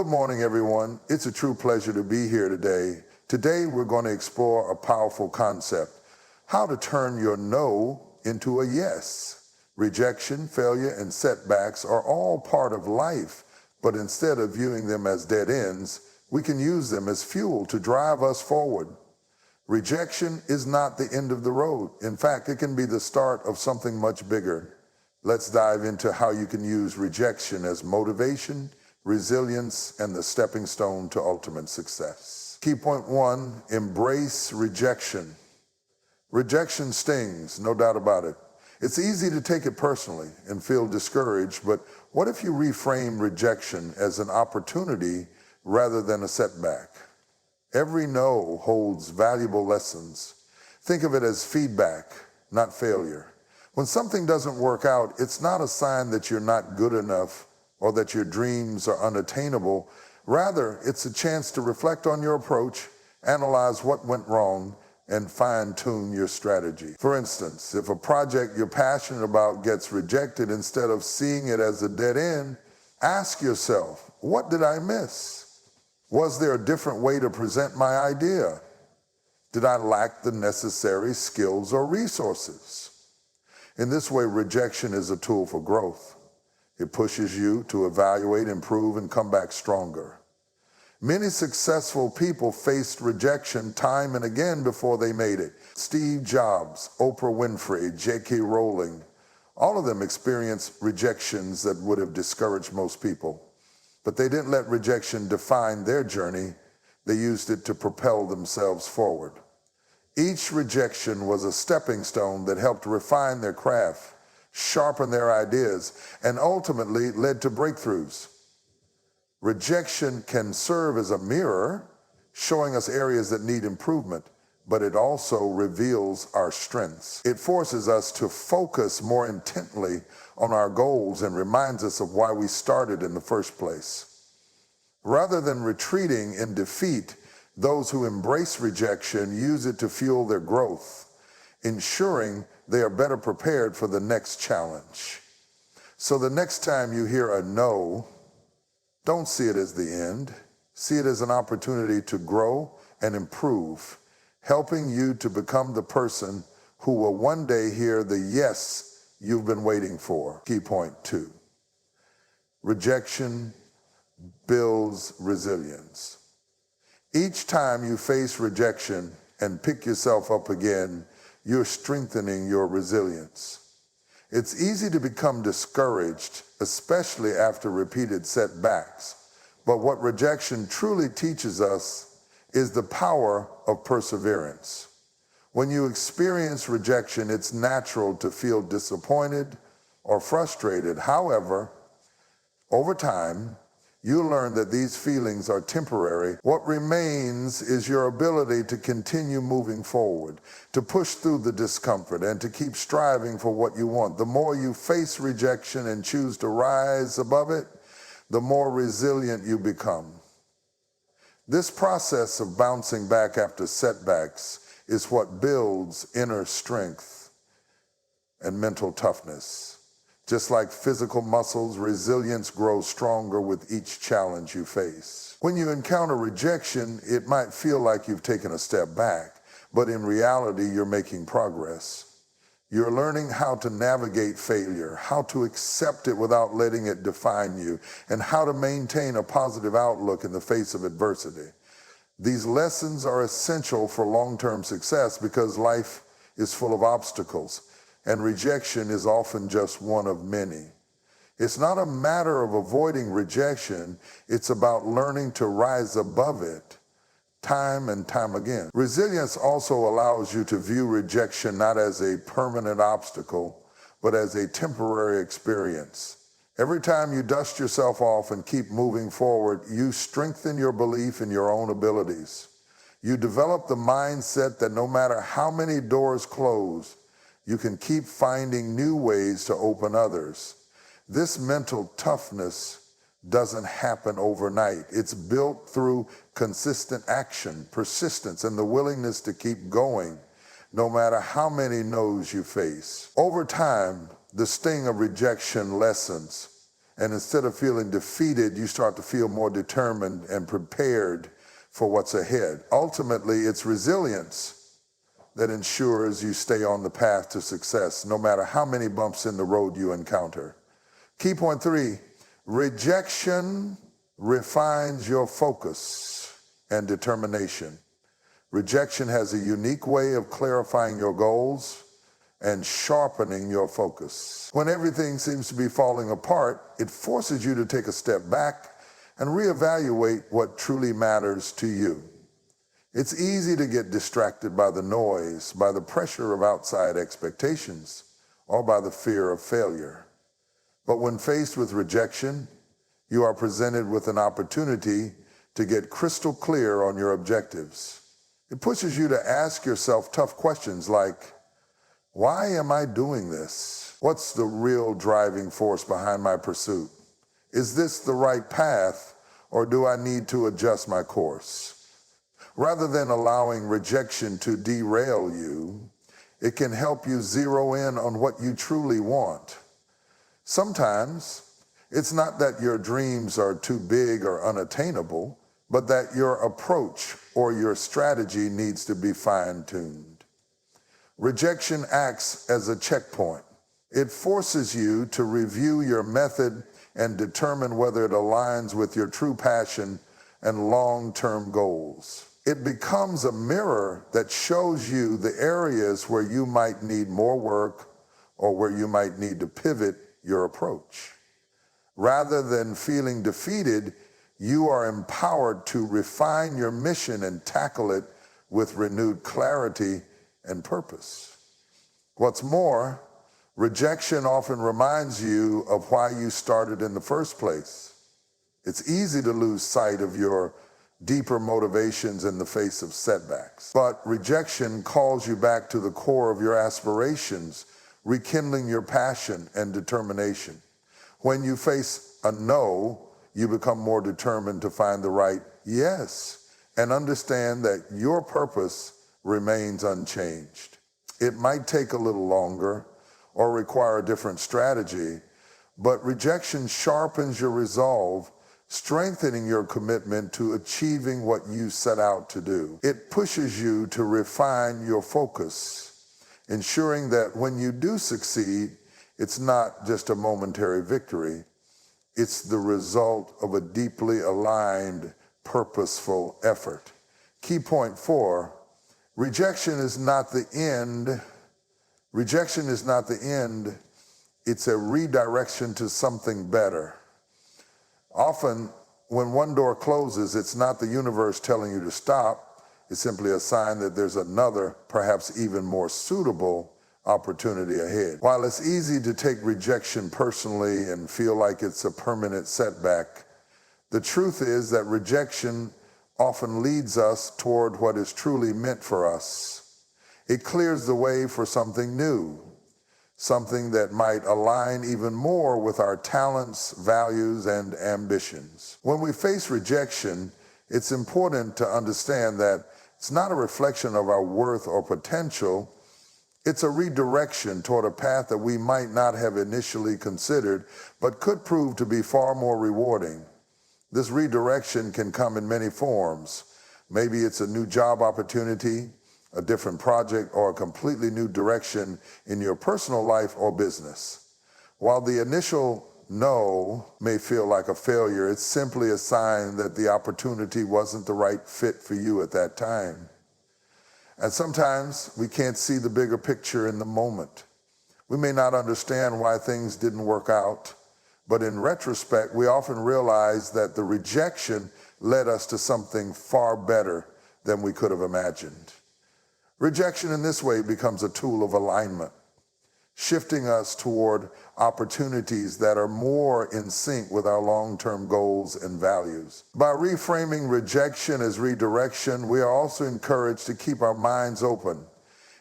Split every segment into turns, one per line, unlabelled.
Good morning, everyone. It's a true pleasure to be here today. Today, we're going to explore a powerful concept, how to turn your no into a yes. Rejection, failure, and setbacks are all part of life, but instead of viewing them as dead ends, we can use them as fuel to drive us forward. Rejection is not the end of the road. In fact, it can be the start of something much bigger. Let's dive into how you can use rejection as motivation, resilience, and the stepping stone to ultimate success. Key point 1, embrace rejection. Rejection stings, no doubt about it. It's easy to take it personally and feel discouraged, but what if you reframe rejection as an opportunity rather than a setback? Every no holds valuable lessons. Think of it as feedback, not failure. When something doesn't work out, it's not a sign that you're not good enough or that your dreams are unattainable. Rather, it's a chance to reflect on your approach, analyze what went wrong, and fine-tune your strategy. For instance, if a project you're passionate about gets rejected, instead of seeing it as a dead end, ask yourself, what did I miss? Was there a different way to present my idea? Did I lack the necessary skills or resources? In this way, rejection is a tool for growth. It pushes you to evaluate, improve, and come back stronger. Many successful people faced rejection time and again before they made it. Steve Jobs, Oprah Winfrey, J.K. Rowling, all of them experienced rejections that would have discouraged most people. But they didn't let rejection define their journey. They used it to propel themselves forward. Each rejection was a stepping stone that helped refine their craft, sharpen their ideas, and ultimately led to breakthroughs. Rejection can serve as a mirror, showing us areas that need improvement, but it also reveals our strengths. It forces us to focus more intently on our goals and reminds us of why we started in the first place. Rather than retreating in defeat, those who embrace rejection use it to fuel their growth, ensuring they are better prepared for the next challenge. So the next time you hear a no, don't see it as the end. See it as an opportunity to grow and improve, helping you to become the person who will one day hear the yes you've been waiting for. Key point 2, rejection builds resilience. Each time you face rejection and pick yourself up again, you're strengthening your resilience. It's easy to become discouraged, especially after repeated setbacks. But what rejection truly teaches us is the power of perseverance. When you experience rejection, it's natural to feel disappointed or frustrated. However, over time, you learn that these feelings are temporary. What remains is your ability to continue moving forward, to push through the discomfort, and to keep striving for what you want. The more you face rejection and choose to rise above it, the more resilient you become. This process of bouncing back after setbacks is what builds inner strength and mental toughness. Just like physical muscles, resilience grows stronger with each challenge you face. When you encounter rejection, it might feel like you've taken a step back, but in reality, you're making progress. You're learning how to navigate failure, how to accept it without letting it define you, and how to maintain a positive outlook in the face of adversity. These lessons are essential for long-term success because life is full of obstacles, and rejection is often just one of many. It's not a matter of avoiding rejection, it's about learning to rise above it time and time again. Resilience also allows you to view rejection not as a permanent obstacle, but as a temporary experience. Every time you dust yourself off and keep moving forward, you strengthen your belief in your own abilities. You develop the mindset that no matter how many doors close, you can keep finding new ways to open others. This mental toughness doesn't happen overnight. It's built through consistent action, persistence, and the willingness to keep going, no matter how many no's you face. Over time, the sting of rejection lessens, And instead of feeling defeated, you start to feel more determined and prepared for what's ahead. Ultimately, it's resilience that ensures you stay on the path to success, no matter how many bumps in the road you encounter. Key point 3, rejection refines your focus and determination. Rejection has a unique way of clarifying your goals and sharpening your focus. When everything seems to be falling apart, it forces you to take a step back and reevaluate what truly matters to you. It's easy to get distracted by the noise, by the pressure of outside expectations, or by the fear of failure. But when faced with rejection, you are presented with an opportunity to get crystal clear on your objectives. It pushes you to ask yourself tough questions like, why am I doing this? What's the real driving force behind my pursuit? Is this the right path, or do I need to adjust my course? Rather than allowing rejection to derail you, it can help you zero in on what you truly want. Sometimes, it's not that your dreams are too big or unattainable, but that your approach or your strategy needs to be fine-tuned. Rejection acts as a checkpoint. It forces you to review your method and determine whether it aligns with your true passion and long-term goals. It becomes a mirror that shows you the areas where you might need more work or where you might need to pivot your approach. Rather than feeling defeated, you are empowered to refine your mission and tackle it with renewed clarity and purpose. What's more, rejection often reminds you of why you started in the first place. It's easy to lose sight of your deeper motivations in the face of setbacks. But rejection calls you back to the core of your aspirations, rekindling your passion and determination. When you face a no, you become more determined to find the right yes and understand that your purpose remains unchanged. It might take a little longer or require a different strategy, but rejection sharpens your resolve, strengthening your commitment to achieving what you set out to do. It pushes you to refine your focus, ensuring that when you do succeed, it's not just a momentary victory. It's the result of a deeply aligned, purposeful effort. Key point 4, rejection is not the end. Rejection is not the end. It's a redirection to something better. Often, when one door closes, it's not the universe telling you to stop. It's simply a sign that there's another, perhaps even more suitable opportunity ahead. While it's easy to take rejection personally and feel like it's a permanent setback, the truth is that rejection often leads us toward what is truly meant for us. It clears the way for something new, something that might align even more with our talents, values, and ambitions. When we face rejection, it's important to understand that it's not a reflection of our worth or potential. It's a redirection toward a path that we might not have initially considered, but could prove to be far more rewarding. This redirection can come in many forms. Maybe it's a new job opportunity, a different project, or a completely new direction in your personal life or business. While the initial no may feel like a failure, it's simply a sign that the opportunity wasn't the right fit for you at that time. And sometimes we can't see the bigger picture in the moment. We may not understand why things didn't work out, but in retrospect, we often realize that the rejection led us to something far better than we could have imagined. Rejection in this way becomes a tool of alignment, shifting us toward opportunities that are more in sync with our long-term goals and values. By reframing rejection as redirection, we are also encouraged to keep our minds open.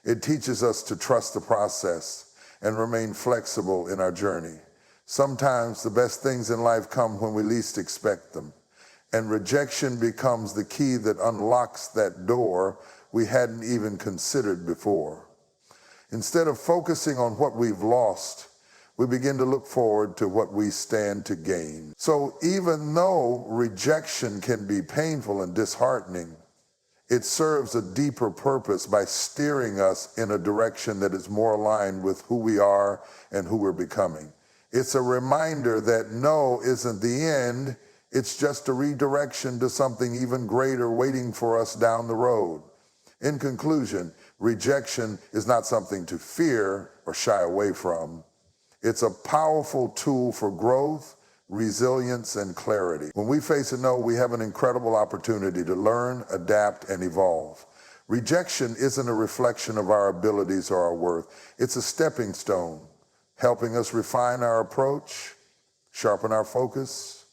It teaches us to trust the process and remain flexible in our journey. Sometimes the best things in life come when we least expect them, and rejection becomes the key that unlocks that door we hadn't even considered before. Instead of focusing on what we've lost, we begin to look forward to what we stand to gain. So even though rejection can be painful and disheartening, it serves a deeper purpose by steering us in a direction that is more aligned with who we are and who we're becoming. It's a reminder that no isn't the end, it's just a redirection to something even greater waiting for us down the road. In conclusion, rejection is not something to fear or shy away from. It's a powerful tool for growth, resilience, and clarity. When we face a no, we have an incredible opportunity to learn, adapt, and evolve. Rejection isn't a reflection of our abilities or our worth. It's a stepping stone, helping us refine our approach, sharpen our focus,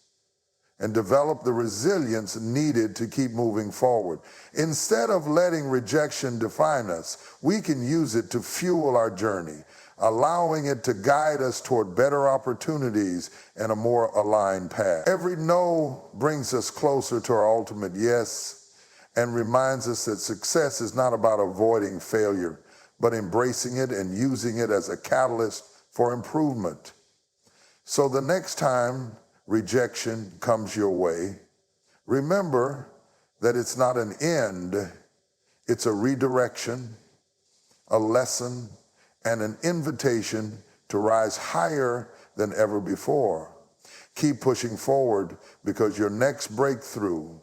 and develop the resilience needed to keep moving forward. Instead of letting rejection define us, we can use it to fuel our journey, allowing it to guide us toward better opportunities and a more aligned path. Every no brings us closer to our ultimate yes and reminds us that success is not about avoiding failure, but embracing it and using it as a catalyst for improvement. So the next time rejection comes your way, remember that it's not an end, it's a redirection, a lesson, and an invitation to rise higher than ever before. Keep pushing forward because your next breakthrough